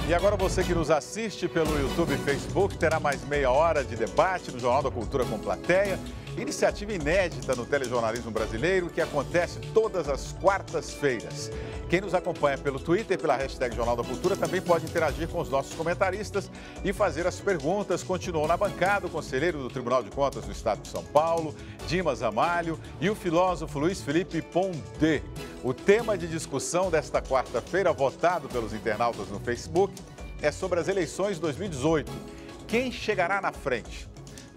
E agora você que nos assiste pelo YouTube e Facebook terá mais meia hora de debate no Jornal da Cultura com plateia. Iniciativa inédita no telejornalismo brasileiro que acontece todas as quartas-feiras. Quem nos acompanha pelo Twitter, pela hashtag Jornal da Cultura, também pode interagir com os nossos comentaristas e fazer as perguntas. Continuou na bancada o conselheiro do Tribunal de Contas do Estado de São Paulo, Dimas Ramalho, e o filósofo Luiz Felipe Pondé. O tema de discussão desta quarta-feira, votado pelos internautas no Facebook, é sobre as eleições 2018. Quem chegará na frente?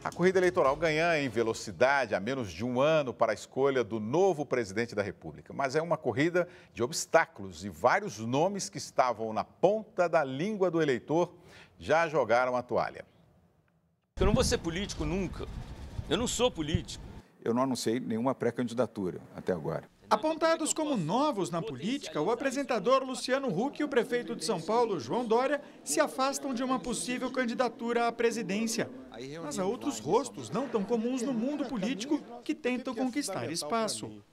A corrida eleitoral ganha em velocidade há menos de um ano para a escolha do novo presidente da República. Mas é uma corrida de obstáculos e vários nomes que estavam na ponta da língua do eleitor já jogaram a toalha. Eu não vou ser político nunca. Eu não sou político. Eu não anunciei nenhuma pré-candidatura até agora. Apontados como novos na política, o apresentador Luciano Huck e o prefeito de São Paulo, João Dória, se afastam de uma possível candidatura à presidência. Mas há outros rostos não tão comuns no mundo político que tentam conquistar espaço.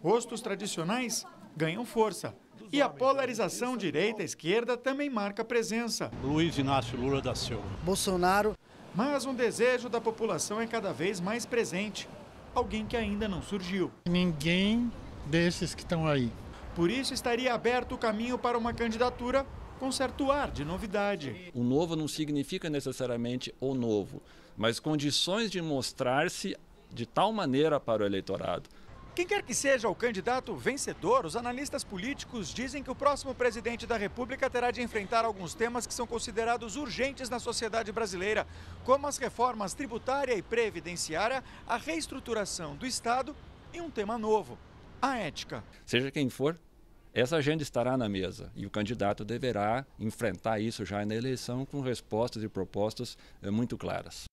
Rostos tradicionais ganham força. E a polarização direita-esquerda também marca presença. Luiz Inácio Lula da Silva. Bolsonaro. Mas um desejo da população é cada vez mais presente. Alguém que ainda não surgiu. Ninguém desses que estão aí. Por isso estaria aberto o caminho para uma candidatura com certo ar de novidade. O novo não significa necessariamente o novo, mas condições de mostrar-se de tal maneira para o eleitorado. Quem quer que seja o candidato vencedor, os analistas políticos dizem que o próximo presidente da República terá de enfrentar alguns temas que são considerados urgentes na sociedade brasileira, como as reformas tributária e previdenciária, a reestruturação do Estado e um tema novo, a ética. Seja quem for, essa agenda estará na mesa e o candidato deverá enfrentar isso já na eleição com respostas e propostas muito claras.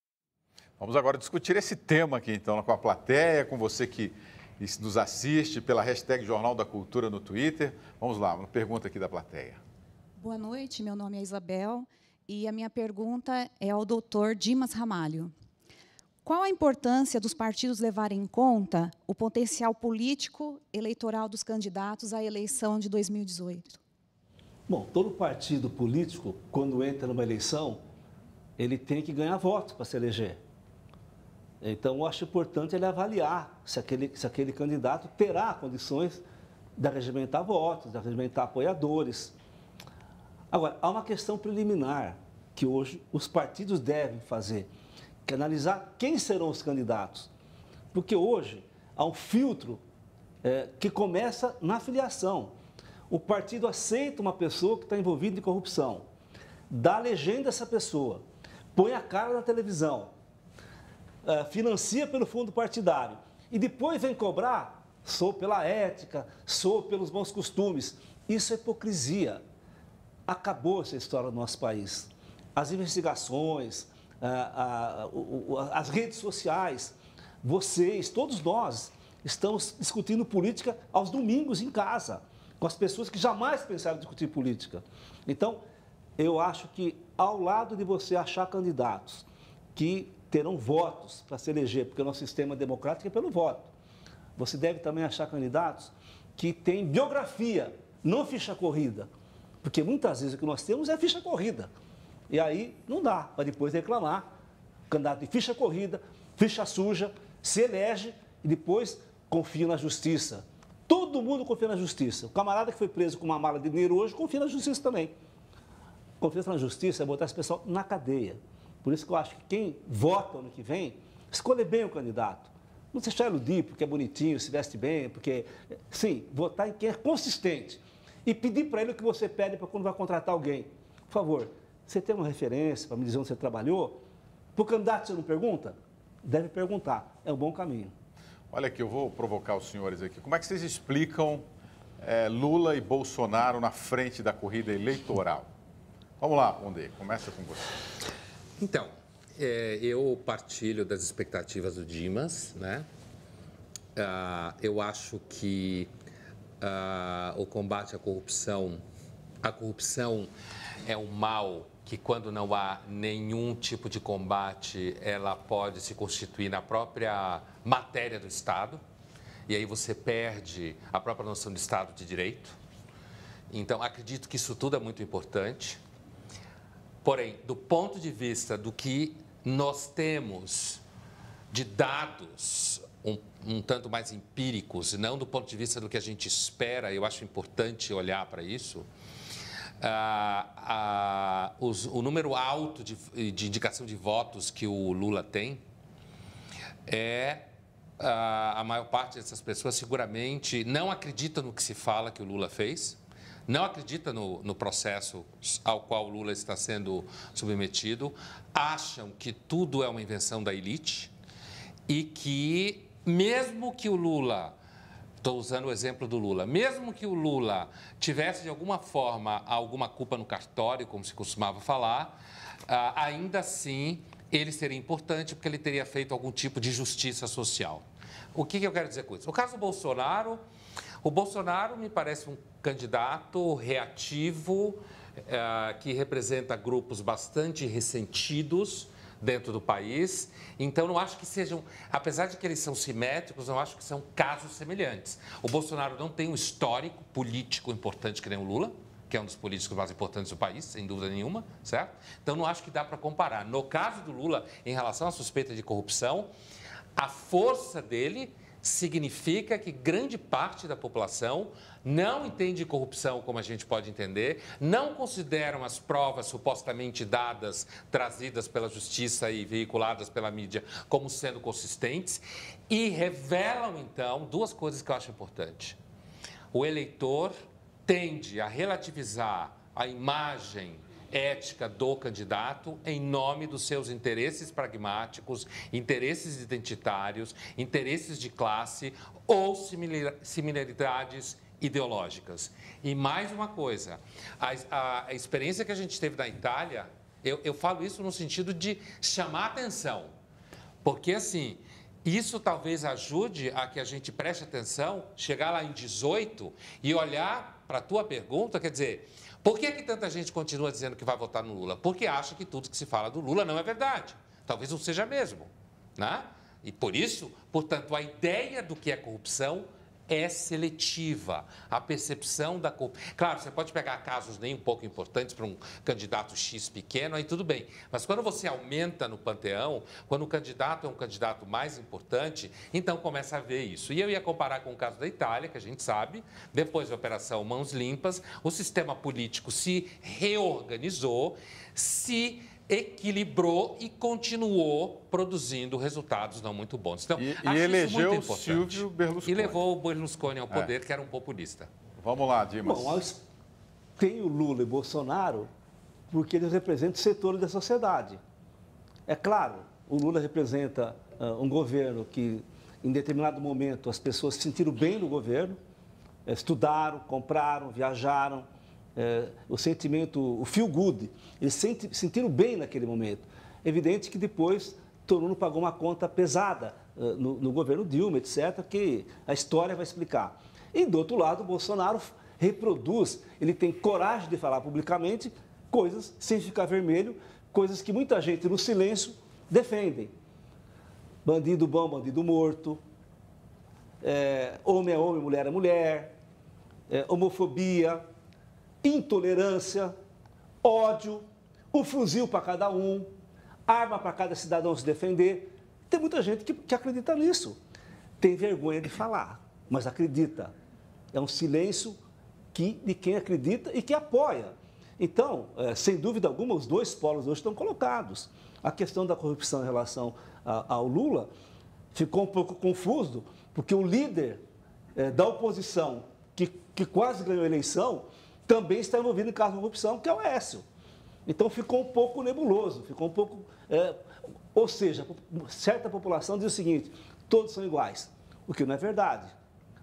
Vamos agora discutir esse tema aqui, então, com a plateia, com você que nos assiste pela hashtag Jornal da Cultura no Twitter. Vamos lá, uma pergunta aqui da plateia. Boa noite, meu nome é Isabel e a minha pergunta é ao doutor Dimas Ramalho. Qual a importância dos partidos levarem em conta o potencial político eleitoral dos candidatos à eleição de 2018? Bom, todo partido político, quando entra numa eleição, ele tem que ganhar votos para se eleger. Então, eu acho importante ele avaliar se aquele candidato terá condições de arregimentar votos, de arregimentar apoiadores. Agora, há uma questão preliminar que hoje os partidos devem fazer, que é analisar quem serão os candidatos. Porque hoje há um filtro que começa na filiação. O partido aceita uma pessoa que está envolvida em corrupção, dá legenda a essa pessoa, põe a cara na televisão, financia pelo fundo partidário e depois vem cobrar, sou pela ética, sou pelos bons costumes. Isso é hipocrisia. Acabou essa história no nosso país. As investigações, as redes sociais, vocês, todos nós, estamos discutindo política aos domingos em casa, com as pessoas que jamais pensaram em discutir política. Então, eu acho que ao lado de você achar candidatos que terão votos para se eleger, porque o nosso sistema democrático é pelo voto. Você deve também achar candidatos que têm biografia, não ficha corrida. Porque muitas vezes o que nós temos é ficha corrida. E aí não dá para depois reclamar. Candidato de ficha corrida, ficha suja, se elege e depois confia na justiça. Todo mundo confia na justiça. O camarada que foi preso com uma mala de dinheiro hoje confia na justiça também. Confiança na justiça é botar esse pessoal na cadeia. Por isso que eu acho que quem vota ano que vem, escolher bem o candidato. Não se deixar iludir porque é bonitinho, se veste bem, porque... Sim, votar em quem é consistente. E pedir para ele o que você pede para quando vai contratar alguém. Por favor, você tem uma referência para me dizer onde você trabalhou? Para o candidato você não pergunta? Deve perguntar. É um bom caminho. Olha aqui, eu vou provocar os senhores aqui. Como é que vocês explicam Lula e Bolsonaro na frente da corrida eleitoral? Vamos lá, Pondé, começa com você. Então, eu partilho das expectativas do Dimas, né? Eu acho que o combate à corrupção é um mal que, quando não há nenhum tipo de combate, ela pode se constituir na própria matéria do Estado, e aí você perde a própria noção de Estado de Direito. Então, acredito que isso tudo é muito importante. Porém, do ponto de vista do que nós temos de dados um tanto mais empíricos, e não do ponto de vista do que a gente espera, eu acho importante olhar para isso, o número alto de indicação de votos que o Lula tem a maior parte dessas pessoas seguramente não acredita no que se fala que o Lula fez, não acredita no processo ao qual o Lula está sendo submetido, acham que tudo é uma invenção da elite e que, mesmo que o Lula, estou usando o exemplo do Lula, mesmo que o Lula tivesse de alguma forma alguma culpa no cartório, como se costumava falar, ainda assim ele seria importante porque ele teria feito algum tipo de justiça social. O que eu quero dizer com isso? No caso do Bolsonaro, o Bolsonaro me parece um candidato reativo, que representa grupos bastante ressentidos dentro do país. Então, não acho que sejam, apesar de que eles são simétricos, não acho que são casos semelhantes. O Bolsonaro não tem um histórico político importante que nem o Lula, que é um dos políticos mais importantes do país, sem dúvida nenhuma, certo? Então, não acho que dá para comparar. No caso do Lula, em relação à suspeita de corrupção, a força dele significa que grande parte da população não entende corrupção como a gente pode entender, não consideram as provas supostamente dadas, trazidas pela justiça e veiculadas pela mídia como sendo consistentes e revelam, então, duas coisas que eu acho importantes. O eleitor tende a relativizar a imagem ética do candidato em nome dos seus interesses pragmáticos, interesses identitários, interesses de classe ou similaridades ideológicas. E mais uma coisa, a experiência que a gente teve na Itália, eu falo isso no sentido de chamar atenção, porque assim, isso talvez ajude a que a gente preste atenção, chegar lá em 18 e olhar para a tua pergunta, quer dizer, por que tanta gente continua dizendo que vai votar no Lula? Porque acha que tudo que se fala do Lula não é verdade. Talvez não seja mesmo, né? E por isso, portanto, a ideia do que é corrupção é seletiva. A percepção da corrupção. Claro, você pode pegar casos nem um pouco importantes para um candidato X pequeno, aí tudo bem. Mas quando você aumenta no panteão, quando o candidato é um candidato mais importante, então começa a ver isso. E eu ia comparar com o caso da Itália, que a gente sabe, depois da Operação Mãos Limpas, o sistema político se reorganizou, se equilibrou e continuou produzindo resultados não muito bons. Então, e elegeu o Silvio Berlusconi. E levou o Berlusconi ao poder, que era um populista. Vamos lá, Dimas. Bom, tem o Lula e Bolsonaro porque eles representam setores da sociedade. É claro, o Lula representa um governo que, em determinado momento, as pessoas se sentiram bem no governo, estudaram, compraram, viajaram, o sentimento, o feel good, eles sentiram bem naquele momento. Evidente que depois todo mundo pagou uma conta pesada no governo Dilma, etc., que a história vai explicar. E do outro lado, o Bolsonaro reproduz, ele tem coragem de falar publicamente coisas sem ficar vermelho, coisas que muita gente no silêncio defendem. Bandido bom, bandido morto, homem é homem, mulher é mulher, homofobia, intolerância, ódio, um fuzil para cada um, arma para cada cidadão se defender. Tem muita gente que acredita nisso. Tem vergonha de falar, mas acredita. É um silêncio de quem acredita e que apoia. Então, sem dúvida alguma, os dois polos hoje estão colocados. A questão da corrupção em relação ao Lula ficou um pouco confuso, porque o líder da oposição, que quase ganhou a eleição, também está envolvido em caso de corrupção, que é o Aécio. Então, ficou um pouco nebuloso, ficou um pouco... ou seja, certa população diz o seguinte, todos são iguais, o que não é verdade,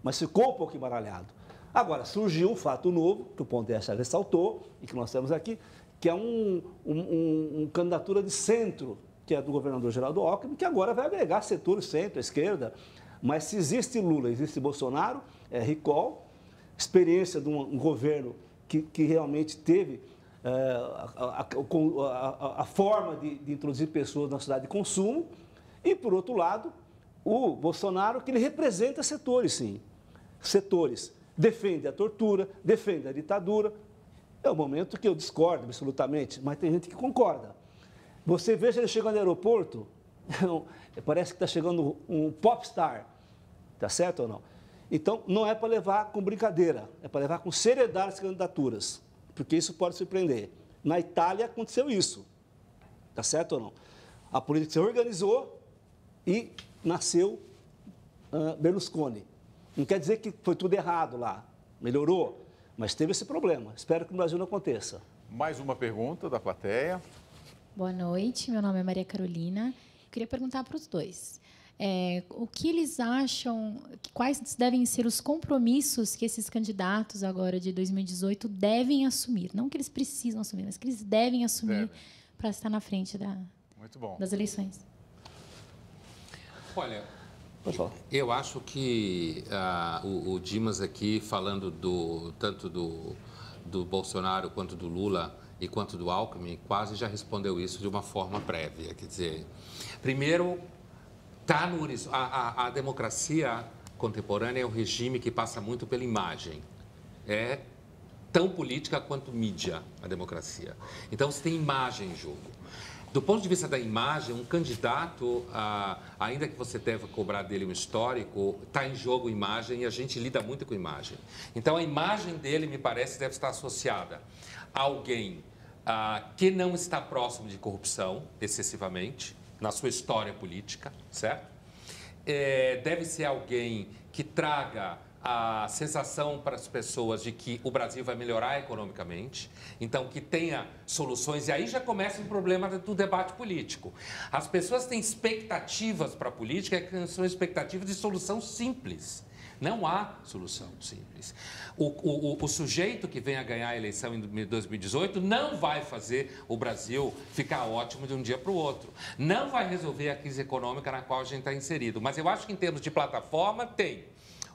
mas ficou um pouco embaralhado. Agora, surgiu um fato novo, que o Pondé já ressaltou, e que nós temos aqui, que é uma candidatura de centro, que é do governador Geraldo Alckmin, que agora vai agregar setores centro, esquerda, mas se existe Lula, existe Bolsonaro, recall, experiência de um governo que realmente teve a forma de introduzir pessoas na cidade de consumo, e, por outro lado, o Bolsonaro, que ele representa setores, sim, setores. Defende a tortura, defende a ditadura, É um momento que eu discordo absolutamente, mas tem gente que concorda. Você veja ele chegando no aeroporto, parece que está chegando um popstar, tá certo ou não? Então, não é para levar com brincadeira, é para levar com seriedade as candidaturas, porque isso pode surpreender. Na Itália aconteceu isso, tá certo ou não? A política se organizou e nasceu Berlusconi. Não quer dizer que foi tudo errado lá, melhorou, mas teve esse problema. Espero que no Brasil não aconteça. Mais uma pergunta da plateia. Boa noite, meu nome é Maria Carolina. Eu queria perguntar para os dois. O que eles acham, quais devem ser os compromissos que esses candidatos agora de 2018 devem assumir? Não que eles precisam assumir, mas que eles devem assumir para estar na frente das eleições. Olha, eu acho que o Dimas aqui, falando tanto do Bolsonaro quanto do Lula e quanto do Alckmin, quase já respondeu isso de uma forma prévia. Quer dizer, primeiro, a democracia contemporânea é um regime que passa muito pela imagem. É tão política quanto mídia a democracia. Então, você tem imagem em jogo. Do ponto de vista da imagem, um candidato, ainda que você deva cobrar dele um histórico, está em jogo imagem e a gente lida muito com imagem. Então, a imagem dele, me parece, deve estar associada a alguém que não está próximo de corrupção, excessivamente, na sua história política, certo? Deve ser alguém que traga a sensação para as pessoas de que o Brasil vai melhorar economicamente, então que tenha soluções, e aí já começa o problema do debate político. As pessoas têm expectativas para a política que são expectativas de solução simples. Não há solução simples. O sujeito que venha ganhar a eleição em 2018 não vai fazer o Brasil ficar ótimo de um dia para o outro. Não vai resolver a crise econômica na qual a gente está inserido. Mas eu acho que em termos de plataforma tem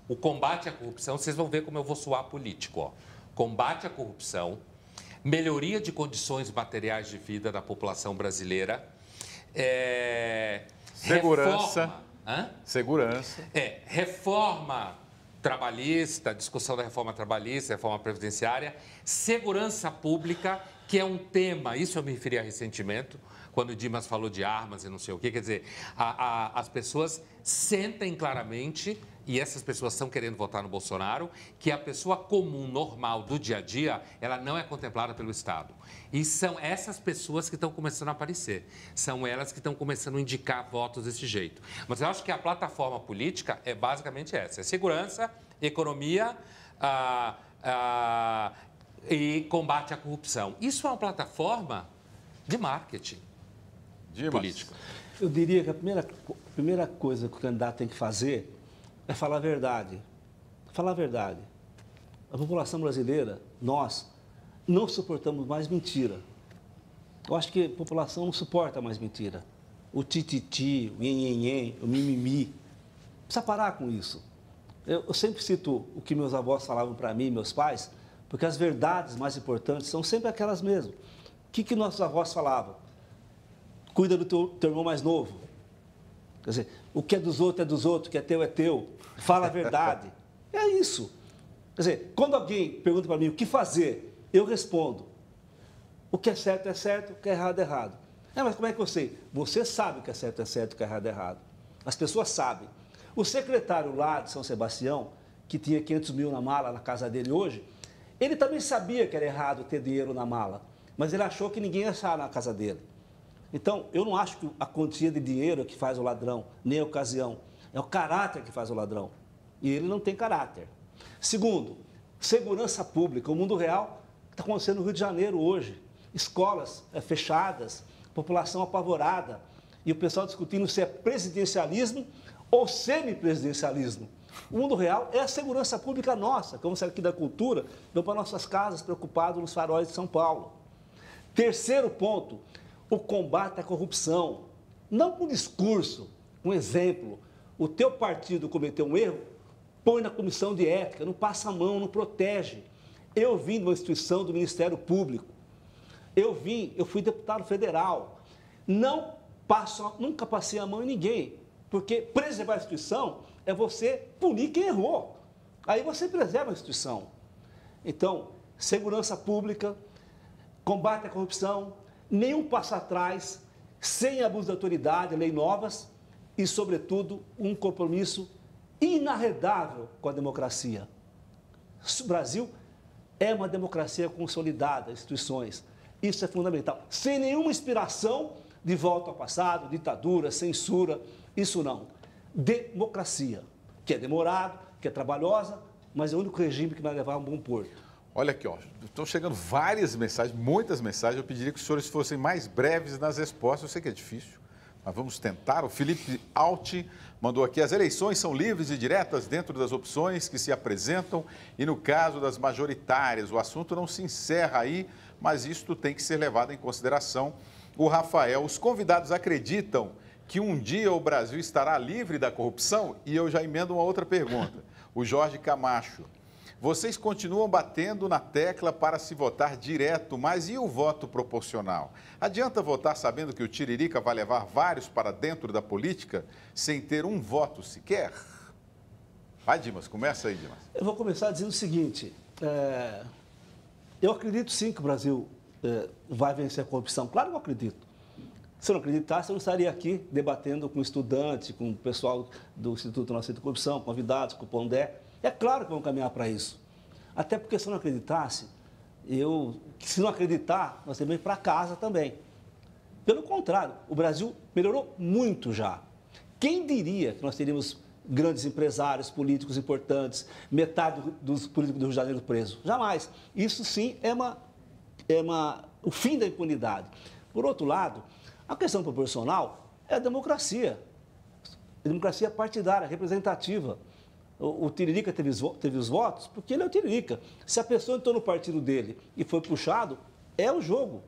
o combate à corrupção. Vocês vão ver como eu vou soar político. Ó. Combate à corrupção, melhoria de condições materiais de vida da população brasileira, segurança. Segurança. Reforma trabalhista, discussão da reforma trabalhista, reforma previdenciária, segurança pública, que é um tema, isso eu me referi a ressentimento, quando o Dimas falou de armas e não sei o quê, quer dizer, as pessoas sentem claramente, e essas pessoas estão querendo votar no Bolsonaro, que a pessoa comum, normal, do dia a dia, ela não é contemplada pelo Estado. E são essas pessoas que estão começando a aparecer. São elas que estão começando a indicar votos desse jeito. Mas eu acho que a plataforma política é basicamente essa. É segurança, economia e combate à corrupção. Isso é uma plataforma de marketing político. Eu diria que a primeira coisa que o candidato tem que fazer é falar a verdade. Falar a verdade. A população brasileira, nós, não suportamos mais mentira. Eu acho que a população não suporta mais mentira. O tititi, o nhenhenhen, o mimimi. Precisa parar com isso. Eu sempre cito o que meus avós falavam para mim, meus pais, porque as verdades mais importantes são sempre aquelas mesmas. O que nossos avós falavam? Cuida do teu irmão mais novo. Quer dizer, o que é dos outros, o que é teu é teu. Fala a verdade. É isso. Quer dizer, quando alguém pergunta para mim o que fazer, eu respondo. O que é certo, o que é errado, é errado. Mas como é que eu sei? Você sabe o que é certo, o que é errado, é errado. As pessoas sabem. O secretário lá de São Sebastião, que tinha 500 mil na mala na casa dele hoje, ele também sabia que era errado ter dinheiro na mala, mas ele achou que ninguém ia achar na casa dele. Então, eu não acho que a quantia de dinheiro que faz o ladrão, nem a ocasião. É o caráter que faz o ladrão. E ele não tem caráter. Segundo, segurança pública. O mundo real está acontecendo no Rio de Janeiro hoje. Escolas fechadas, população apavorada. E o pessoal discutindo se é presidencialismo ou semipresidencialismo. O mundo real é a segurança pública nossa. Como se aqui da cultura, vão para nossas casas preocupados nos faróis de São Paulo. Terceiro ponto, o combate à corrupção. Não com discurso, um exemplo. O teu partido cometeu um erro, põe na comissão de ética, não passa a mão, não protege. Eu vim de uma instituição do Ministério Público. Eu fui deputado federal. Nunca passei a mão em ninguém, porque preservar a instituição é você punir quem errou. Aí você preserva a instituição. Então, segurança pública, combate à corrupção, nenhum passo atrás, sem abuso de autoridade, lei novas e, sobretudo, um compromisso inarredável com a democracia. O Brasil é uma democracia consolidada, instituições. Isso é fundamental. Sem nenhuma inspiração de volta ao passado, ditadura, censura, isso não. Democracia, que é demorado, que é trabalhosa, mas é o único regime que vai levar a um bom porto. Olha aqui, ó, estão chegando várias mensagens, muitas mensagens. Eu pediria que os senhores fossem mais breves nas respostas. Eu sei que é difícil, mas vamos tentar. O Felipe Alti mandou aqui: as eleições são livres e diretas dentro das opções que se apresentam e no caso das majoritárias, o assunto não se encerra aí, mas isto tem que ser levado em consideração. O Rafael: os convidados acreditam que um dia o Brasil estará livre da corrupção? E eu já emendo uma outra pergunta. O Jorge Camacho: vocês continuam batendo na tecla para se votar direto, mas e o voto proporcional? Adianta votar sabendo que o Tiririca vai levar vários para dentro da política sem ter um voto sequer? Vai, Dimas, começa aí, Dimas. Eu vou começar dizendo o seguinte, eu acredito sim que o Brasil vai vencer a corrupção, claro que eu acredito. Se eu não acreditasse, eu não estaria aqui debatendo com estudante, com o pessoal do Instituto Nacional de Corrupção, convidados, com o Pondé. É claro que vamos caminhar para isso. Até porque se eu não acreditasse, se não acreditar, nós temos que ir para casa também. Pelo contrário, o Brasil melhorou muito já. Quem diria que nós teríamos grandes empresários, políticos importantes, metade dos políticos do Rio de Janeiro presos? Jamais. Isso sim é o fim da impunidade. Por outro lado, a questão proporcional é a democracia. A democracia partidária, representativa. O Tiririca teve os votos porque ele é o Tiririca. Se a pessoa entrou no partido dele e foi puxado, é o jogo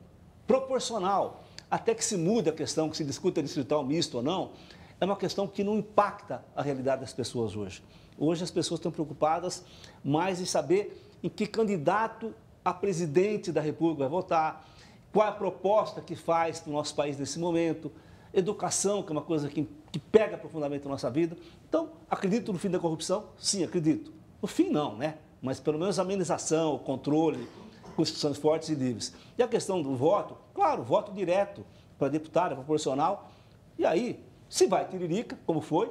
proporcional. Até que se mude a questão, que se discuta distrital misto ou não, é uma questão que não impacta a realidade das pessoas hoje. Hoje as pessoas estão preocupadas mais em saber em que candidato a presidente da República vai votar, qual é a proposta que faz para o nosso país nesse momento, educação, que é uma coisa que pega profundamente a nossa vida. Então, acredito no fim da corrupção? Sim, acredito. No fim, não, né? Mas pelo menos a amenização, o controle, com instituições fortes e livres. E a questão do voto, claro, voto direto para deputado, é proporcional. E aí, se vai Tiririca, como foi,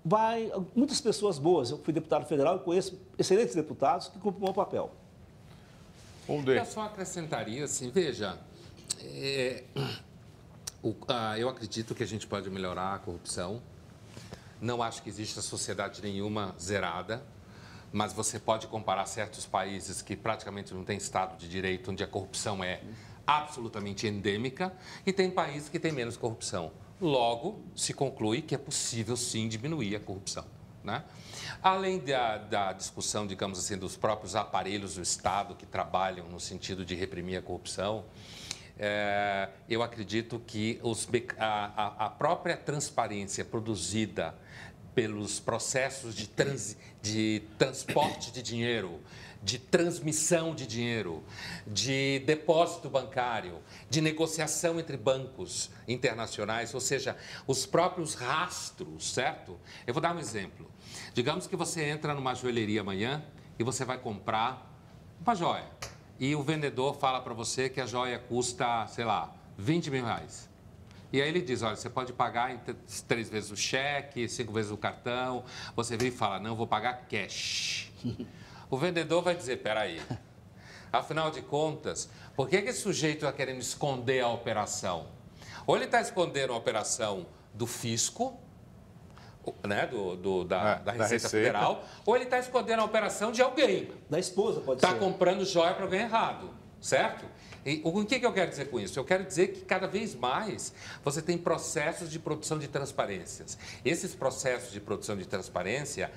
vai muitas pessoas boas. Eu fui deputado federal e conheço excelentes deputados que cumprem o meu papel. Eu só acrescentaria assim, veja, eu acredito que a gente pode melhorar a corrupção. Não acho que exista sociedade nenhuma zerada, mas você pode comparar certos países que praticamente não têm Estado de Direito, onde a corrupção é absolutamente endêmica, e tem países que têm menos corrupção. Logo, se conclui que é possível, sim, diminuir a corrupção, né? Além da discussão, digamos assim, dos próprios aparelhos do Estado que trabalham no sentido de reprimir a corrupção, eu acredito que a própria transparência produzida pelos processos de transporte de dinheiro, de transmissão de dinheiro, de depósito bancário, de negociação entre bancos internacionais, ou seja, os próprios rastros, certo? Eu vou dar um exemplo. Digamos que você entra numa joalheria amanhã e você vai comprar uma joia. E o vendedor fala para você que a joia custa, sei lá, 20 mil reais. E aí ele diz, olha, você pode pagar em 3 vezes o cheque, 5 vezes o cartão. Você vem e fala, não, eu vou pagar cash. O vendedor vai dizer, peraí, afinal de contas, por que esse sujeito está querendo esconder a operação? Ou ele está escondendo a operação do fisco, né, da Receita Federal, ou ele está escondendo a operação de alguém. Da esposa, pode ser. Está comprando joia para alguém errado, certo? E o que eu quero dizer com isso? Eu quero dizer que cada vez mais você tem processos de produção de transparências. Esses processos de produção de transparência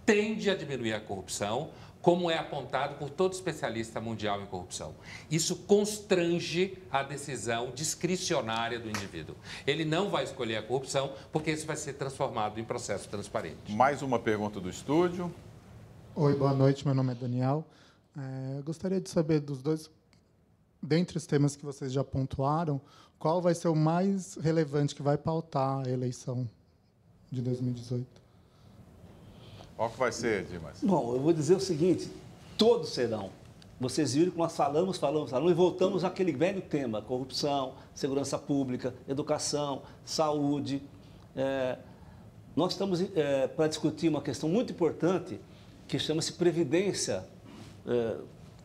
tendem a diminuir a corrupção, como é apontado por todo especialista mundial em corrupção. Isso constrange a decisão discricionária do indivíduo. Ele não vai escolher a corrupção, porque isso vai ser transformado em processo transparente. Mais uma pergunta do estúdio. Oi, boa noite, meu nome é Daniel. Gostaria de saber dos dois, dentre os temas que vocês já pontuaram, qual vai ser o mais relevante que vai pautar a eleição de 2018? Qual que vai ser, Dimas? Bom, eu vou dizer o seguinte, todos serão. vocês viram que nós falamos e voltamos àquele velho tema: corrupção, segurança pública, educação, saúde. Nós estamos para discutir uma questão muito importante que chama-se previdência,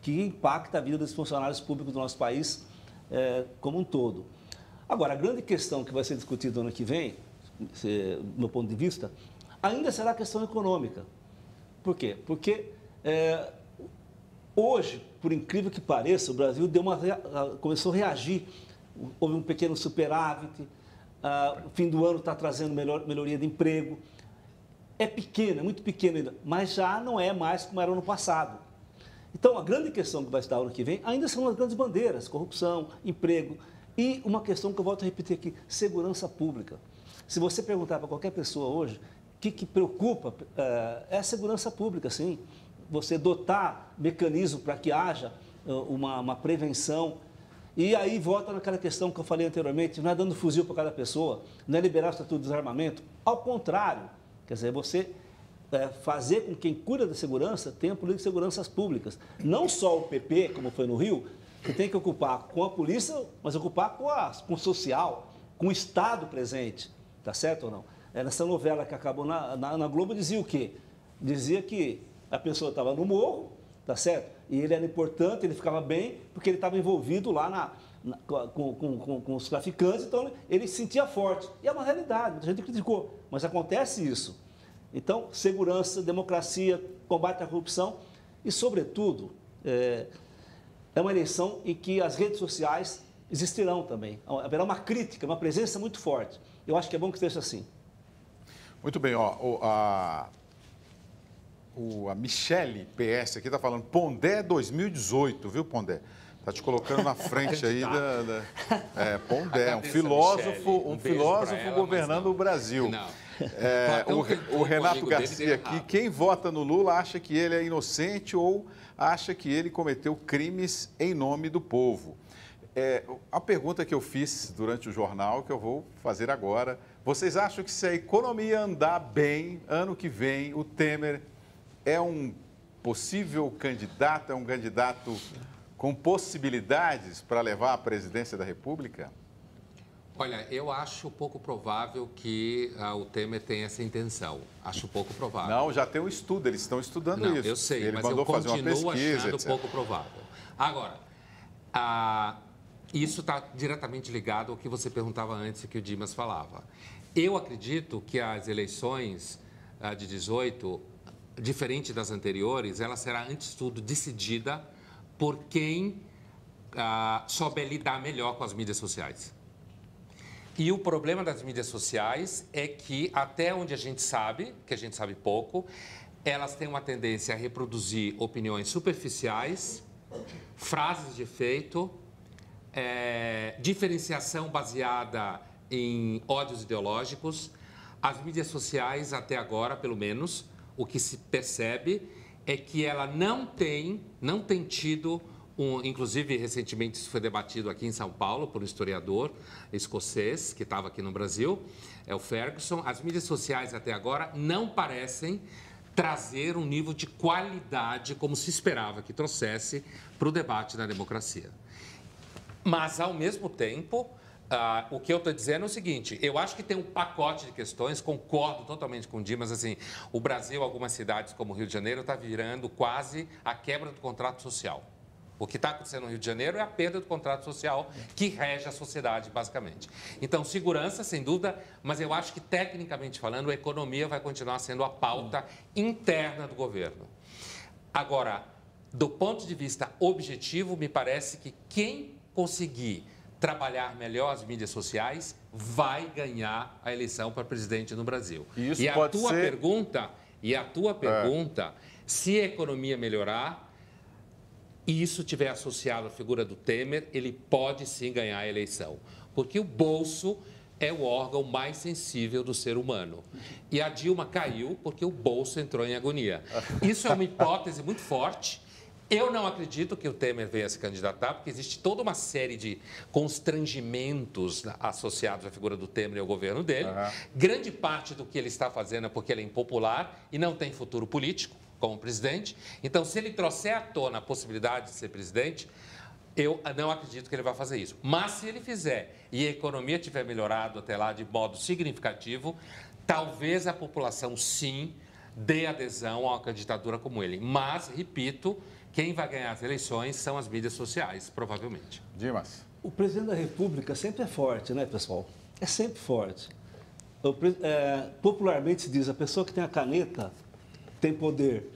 que impacta a vida dos funcionários públicos do nosso país como um todo. Agora, a grande questão que vai ser discutida no ano que vem, do meu ponto de vista, ainda será a questão econômica. Por quê? Porque hoje, por incrível que pareça, o Brasil começou a reagir. Houve um pequeno superávit, o fim do ano está trazendo melhoria de emprego. É pequeno, é muito pequeno ainda, mas já não é mais como era no passado. Então, a grande questão que vai se dar ano que vem ainda são as grandes bandeiras: corrupção, emprego e uma questão que eu volto a repetir aqui: segurança pública. Se você perguntar para qualquer pessoa hoje, o que preocupa é a segurança pública, sim. Você dotar mecanismo para que haja uma prevenção. E aí volta naquela questão que eu falei anteriormente: não é dando fuzil para cada pessoa, não é liberar o estatuto de desarmamento. Ao contrário, quer dizer, você fazer com que quem cuida da segurança tenha política de seguranças públicas. Não só o PP, como foi no Rio, que tem que ocupar com a polícia, mas ocupar com o social, com o Estado presente. Tá certo ou não? Nessa novela que acabou na Globo dizia o quê? Dizia que a pessoa estava no morro, tá certo? E ele era importante, ele ficava bem, porque ele estava envolvido lá com os traficantes, então ele se sentia forte. E é uma realidade, muita gente criticou, mas acontece isso. Então, segurança, democracia, combate à corrupção e, sobretudo, é uma eleição em que as redes sociais existirão também. Haverá uma crítica, uma presença muito forte. Eu acho que é bom que esteja assim. Muito bem, a Michele PS aqui está falando Pondé 2018, viu, Pondé? Está te colocando na frente aí Pondé, um filósofo governando o Brasil. Não. O Renato Garcia aqui: quem vota no Lula acha que ele é inocente ou acha que ele cometeu crimes em nome do povo? A pergunta que eu fiz durante o jornal, que eu vou fazer agora: vocês acham que se a economia andar bem, ano que vem, o Temer é um possível candidato, é um candidato com possibilidades para levar a presidência da República? Olha, eu acho pouco provável que o Temer tenha essa intenção. Acho pouco provável. Não, já tem um estudo, eles estão estudando isso. Eu sei, ele mas mandou eu fazer uma continuo pesquisa, achando etc. pouco provável. Agora, isso está diretamente ligado ao que você perguntava antes e que o Dimas falava. Eu acredito que as eleições de 18, diferente das anteriores, ela será, antes de tudo, decidida por quem souber lidar melhor com as mídias sociais. E o problema das mídias sociais é que, até onde a gente sabe, que a gente sabe pouco, elas têm uma tendência a reproduzir opiniões superficiais, frases de efeito, diferenciação baseada em ódios ideológicos. As mídias sociais, até agora, pelo menos, o que se percebe é que ela não tem tido inclusive, recentemente isso foi debatido aqui em São Paulo por um historiador escocês que estava aqui no Brasil, é o Ferguson. As mídias sociais até agora não parecem trazer um nível de qualidade como se esperava que trouxesse para o debate da democracia. Mas, ao mesmo tempo, o que eu estou dizendo é o seguinte: eu acho que tem um pacote de questões, concordo totalmente com o Dimas, assim, o Brasil, algumas cidades como o Rio de Janeiro, está virando quase a quebra do contrato social. O que está acontecendo no Rio de Janeiro é a perda do contrato social que rege a sociedade, basicamente. Então, segurança, sem dúvida, mas eu acho que, tecnicamente falando, a economia vai continuar sendo a pauta interna do governo. Agora, do ponto de vista objetivo, me parece que quem conseguir trabalhar melhor as mídias sociais vai ganhar a eleição para presidente no Brasil. E a tua pergunta, se a economia melhorar e isso tiver associado à figura do Temer, ele pode sim ganhar a eleição. Porque o bolso é o órgão mais sensível do ser humano. E a Dilma caiu porque o bolso entrou em agonia. Isso é uma hipótese muito forte. Eu não acredito que o Temer venha se candidatar, porque existe toda uma série de constrangimentos associados à figura do Temer e ao governo dele. Grande parte do que ele está fazendo é porque ele é impopular e não tem futuro político. como presidente. Então, se ele trouxer à tona a possibilidade de ser presidente, eu não acredito que ele vai fazer isso. Mas se ele fizer e a economia tiver melhorado até lá de modo significativo, talvez a população, sim, dê adesão a uma candidatura como ele. Mas, repito, quem vai ganhar as eleições são as mídias sociais, provavelmente. Dimas. O presidente da República sempre é forte, né, pessoal? É sempre forte. Popularmente se diz, a pessoa que tem a caneta tem poder.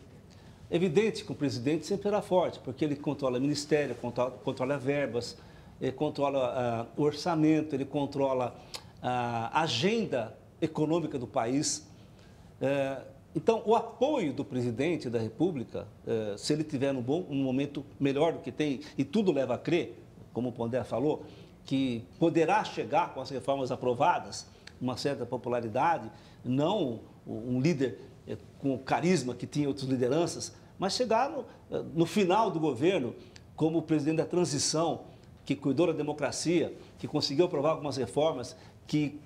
É evidente que o presidente sempre era forte, porque ele controla ministério, controla verbas, ele controla o orçamento, ele controla a agenda econômica do país. Então, o apoio do presidente da República, se ele tiver um momento melhor do que tem, e tudo leva a crer, como o Pondé falou, que poderá chegar com as reformas aprovadas, uma certa popularidade, não um líder com o carisma que tinha outras lideranças, mas chegar no final do governo como o presidente da transição, que cuidou da democracia, que conseguiu aprovar algumas reformas, que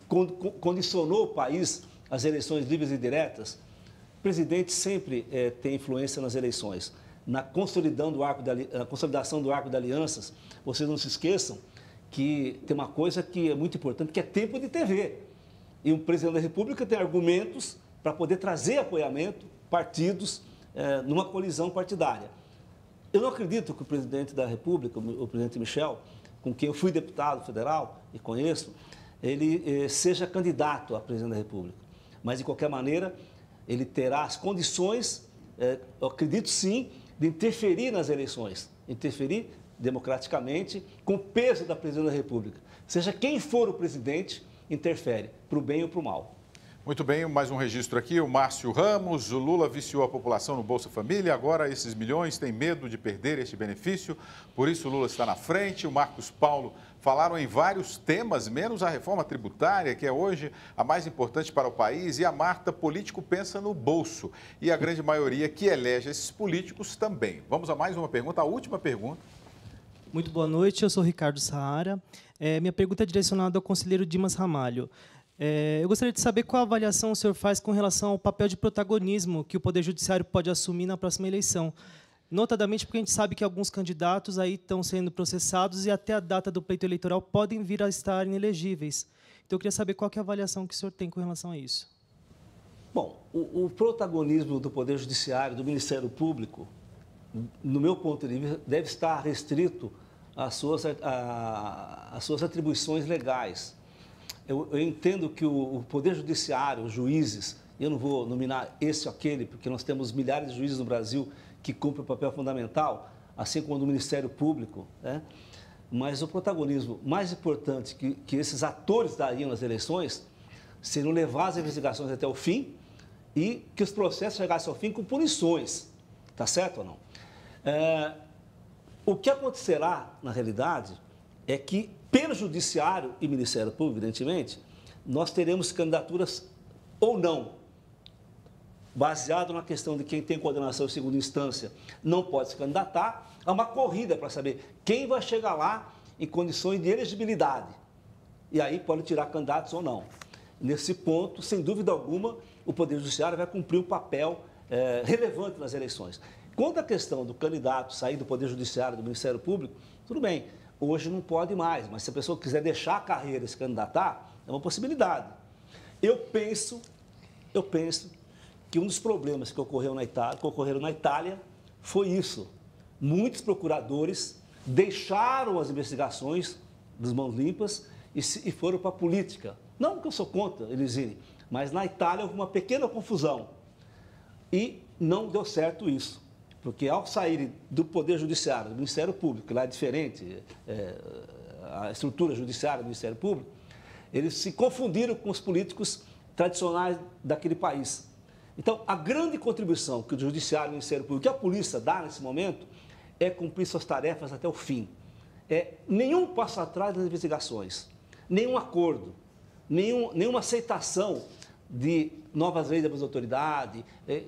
condicionou o país às eleições livres e diretas. O presidente sempre tem influência nas eleições. Na consolidação do arco de alianças, vocês não se esqueçam que tem uma coisa que é muito importante, que é tempo de TV. E o presidente da República tem argumentos para poder trazer apoiamento, partidos, numa colisão partidária. Eu não acredito que o presidente da República, o presidente Michel, com quem eu fui deputado federal e conheço, ele seja candidato a presidente da República. Mas, de qualquer maneira, ele terá as condições, eu acredito sim, de interferir nas eleições, interferir democraticamente com o peso da presidência da República. Seja quem for o presidente, interfere, para o bem ou para o mal. Muito bem, mais um registro aqui, o Márcio Ramos. O Lula viciou a população no Bolsa Família, agora esses milhões têm medo de perder este benefício, por isso o Lula está na frente. O Marcos Paulo falaram em vários temas, menos a reforma tributária, que é hoje a mais importante para o país, e a Marta, político pensa no bolso, e a grande maioria que elege esses políticos também. Vamos a mais uma pergunta, a última pergunta. Muito boa noite, eu sou Ricardo Saara. Minha pergunta é direcionada ao conselheiro Dimas Ramalho. Eu gostaria de saber qual avaliação o senhor faz com relação ao papel de protagonismo que o Poder Judiciário pode assumir na próxima eleição. Notadamente porque a gente sabe que alguns candidatos aí estão sendo processados e até a data do pleito eleitoral podem vir a estar inelegíveis. Então, eu queria saber qual que é a avaliação que o senhor tem com relação a isso. Bom, o protagonismo do Poder Judiciário, do Ministério Público, no meu ponto de vista, deve estar restrito às suas atribuições legais. Eu entendo que o Poder Judiciário, os juízes, eu não vou nominar esse ou aquele, porque nós temos milhares de juízes no Brasil que cumprem um papel fundamental, assim como o Ministério Público, né? Mas o protagonismo mais importante que esses atores dariam nas eleições seriam levar as investigações até o fim e que os processos chegassem ao fim com punições. Está certo ou não? O que acontecerá, na realidade, é que, pelo Judiciário e Ministério Público, evidentemente, nós teremos candidaturas ou não, baseado na questão de quem tem condenação em segunda instância não pode se candidatar, há uma corrida para saber quem vai chegar lá em condições de elegibilidade. E aí pode tirar candidatos ou não. Nesse ponto, sem dúvida alguma, o Poder Judiciário vai cumprir um papel relevante nas eleições. Quanto à questão do candidato sair do Poder Judiciário, do Ministério Público, tudo bem, hoje não pode mais, mas se a pessoa quiser deixar a carreira e se candidatar, é uma possibilidade. Eu penso que um dos problemas que ocorreram na Itália foi isso. Muitos procuradores deixaram as investigações das mãos limpas e foram para a política. Não que eu sou contra eles irem, mas na Itália houve uma pequena confusão e não deu certo isso. Porque ao saírem do Poder Judiciário, do Ministério Público, lá é diferente, a estrutura judiciária do Ministério Público, eles se confundiram com os políticos tradicionais daquele país. Então, a grande contribuição que o Judiciário, o Ministério Público e a Polícia dá nesse momento é cumprir suas tarefas até o fim. Nenhum passo atrás das investigações, nenhum acordo, nenhuma aceitação de novas leis das autoridades,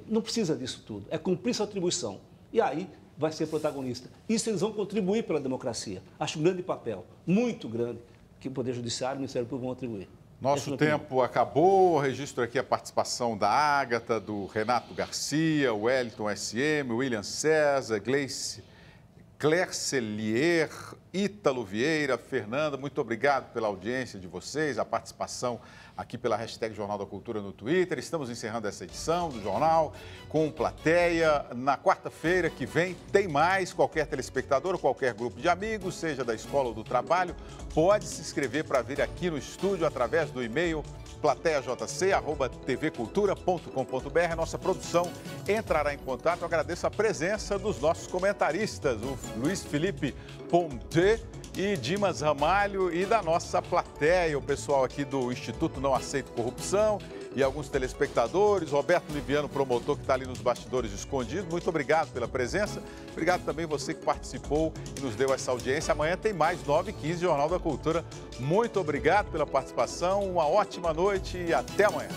não precisa disso tudo, é cumprir sua atribuição. E aí vai ser protagonista. Isso eles vão contribuir pela democracia. Acho um grande papel, muito grande, que o Poder Judiciário e o Ministério Público vão atribuir. Nosso tempo acabou. Registro aqui a participação da Ágata, do Renato Garcia, o Wellington SM, William César, Claire Celier, Ítalo Vieira, Fernanda. Muito obrigado pela audiência de vocês, a participação aqui pela hashtag Jornal da Cultura no Twitter. Estamos encerrando essa edição do Jornal com plateia. Na quarta-feira que vem tem mais. Qualquer telespectador ou qualquer grupo de amigos, seja da escola ou do trabalho, pode se inscrever para vir aqui no estúdio através do e-mail plateiajc@tvcultura.com.br. Nossa produção entrará em contato. Eu agradeço a presença dos nossos comentaristas, o Luiz Felipe Ponte e Dimas Ramalho, e da nossa plateia, o pessoal aqui do Instituto Não Aceito Corrupção e alguns telespectadores, Roberto Liviano, promotor, que está ali nos bastidores escondido. Muito obrigado pela presença. Obrigado também você que participou e nos deu essa audiência. Amanhã tem mais 9h15, Jornal da Cultura. Muito obrigado pela participação, uma ótima noite e até amanhã.